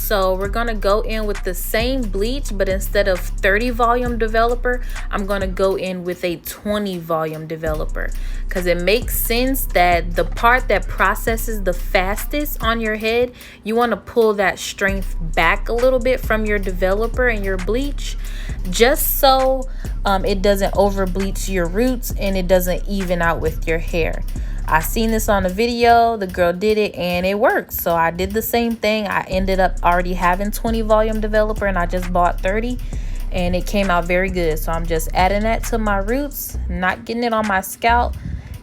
So we're gonna go in with the same bleach, but instead of 30 volume developer, I'm gonna go in with a 20 volume developer, because it makes sense that the part that processes the fastest on your head, you want to pull that strength back a little bit from your developer and your bleach, just so it doesn't over bleach your roots and it doesn't even out with your hair. I seen this on a video, the girl did it and it works. So I did the same thing. I ended up already having 20 volume developer and I just bought 30 and it came out very good. So I'm just adding that to my roots, not getting it on my scalp.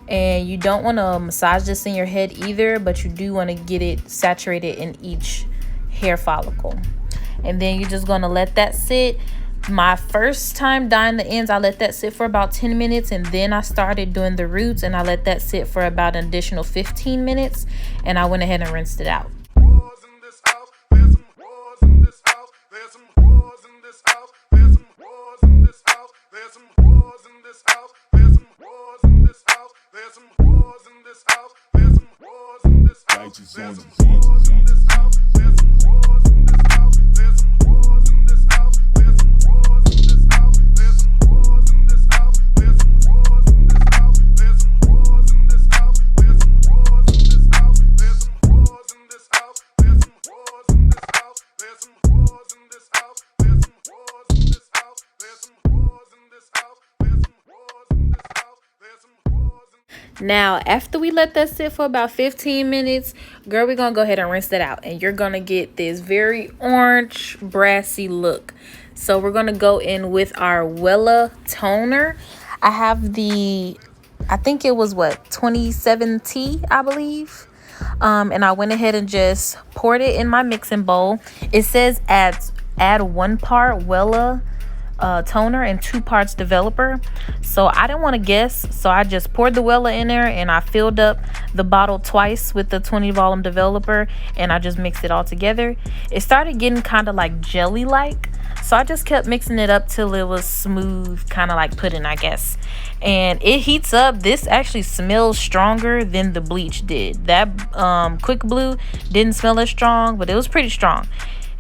And you don't want to massage this in your head either, but you do want to get it saturated in each hair follicle. And then you're just going to let that sit. My first time dyeing the ends, I let that sit for about 10 minutes, and then I started doing the roots and I let that sit for about an additional 15 minutes, and I went ahead and rinsed it out. Now, after we let that sit for about 15 minutes, girl, we're going to go ahead and rinse that out. And you're going to get this very orange, brassy look. So we're going to go in with our Wella toner. I have the, I think it was what, 27T, I believe. And I went ahead and just poured it in my mixing bowl. It says add 1 part Wella toner and 2 parts developer. So I didn't want to guess, so I just poured the Wella in there and I filled up the bottle twice with the 20 volume developer and I just mixed it all together. It started getting kind of like jelly like, so I just kept mixing it up till it was smooth, kind of like pudding, I guess. And it heats up. This actually smells stronger than the bleach did. That quick blue didn't smell as strong, but it was pretty strong.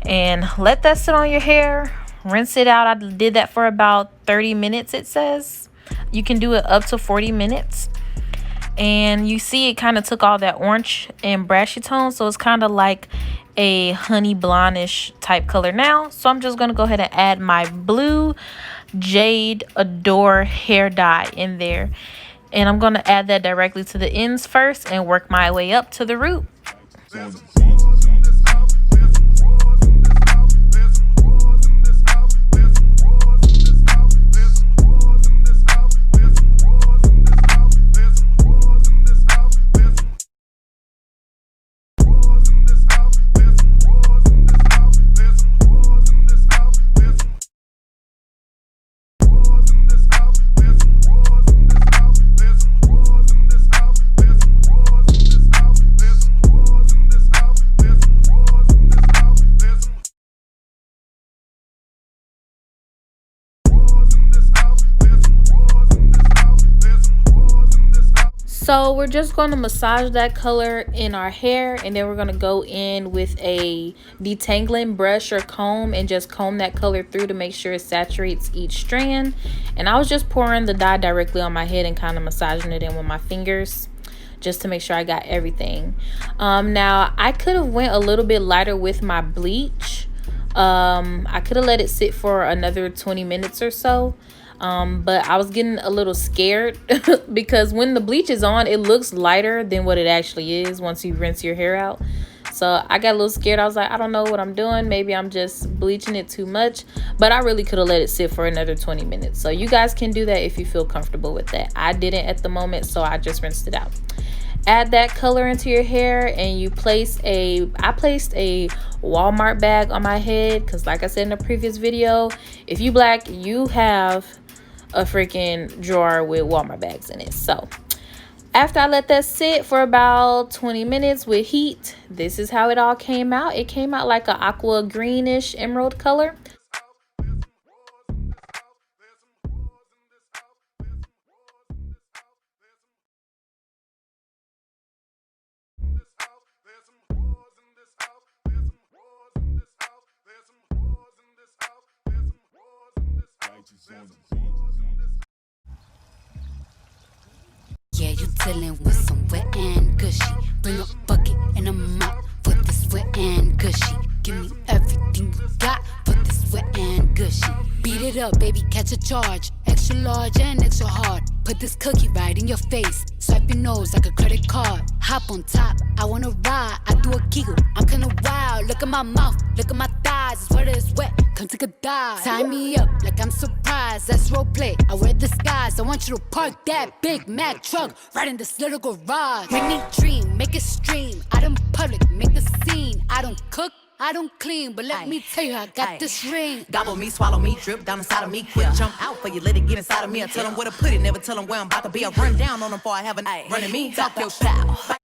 And let that sit on your hair, rinse it out. I did that for about 30 minutes, it says. You can do it up to 40 minutes. And you see it kind of took all that orange and brashy tone, so it's kind of like a honey blondish type color now. So I'm just going to go ahead and add my blue Jade Adore hair dye in there. And I'm going to add that directly to the ends first and work my way up to the root. So we're just going to massage that color in our hair, and then we're going to go in with a detangling brush or comb and just comb that color through to make sure it saturates each strand. And I was just pouring the dye directly on my head and kind of massaging it in with my fingers just to make sure I got everything. Now I could have went a little bit lighter with my bleach. I could have let it sit for another 20 minutes or so. But I was getting a little scared because when the bleach is on, it looks lighter than what it actually is once you rinse your hair out. So I got a little scared. I was like, I don't know what I'm doing. Maybe I'm just bleaching it too much. But I really could have let it sit for another 20 minutes. So you guys can do that if you feel comfortable with that. I didn't at the moment, so I just rinsed it out. Add that color into your hair, and you placed a Walmart bag on my head because, like I said in the previous video, if you black, you have a freaking drawer with Walmart bags in it. So after I let that sit for about 20 minutes with heat, this is how it all came out. It came out like an aqua greenish emerald color. Yeah, you dealing with some wet and gushy. Bring a bucket and a mop for this wet and gushy. Give me everything you got for this wet and gushy. Beat it up, baby, catch a charge. Extra large and extra hard. Put this cookie right in your face. Swipe your nose like a credit card. Hop on top, I wanna ride. I do a giggle, I'm kinda wild. Look at my mouth, look at my thighs. It's wet, it's wet, come take a dive. Tie me up like I'm surprised. That's role play, I wear disguise. I want you to park that Big Mac truck right in this little garage. Make me dream, make it stream. Out in public, make the scene. I don't cook, I don't clean, but let me tell you, I got this ring. Gobble me, swallow me, drip down inside of me. Quick jump out for you, let it get inside of me. I tell them where to put it, never tell them where I'm about to be. I run down on them before I have a running me. Talk your pal.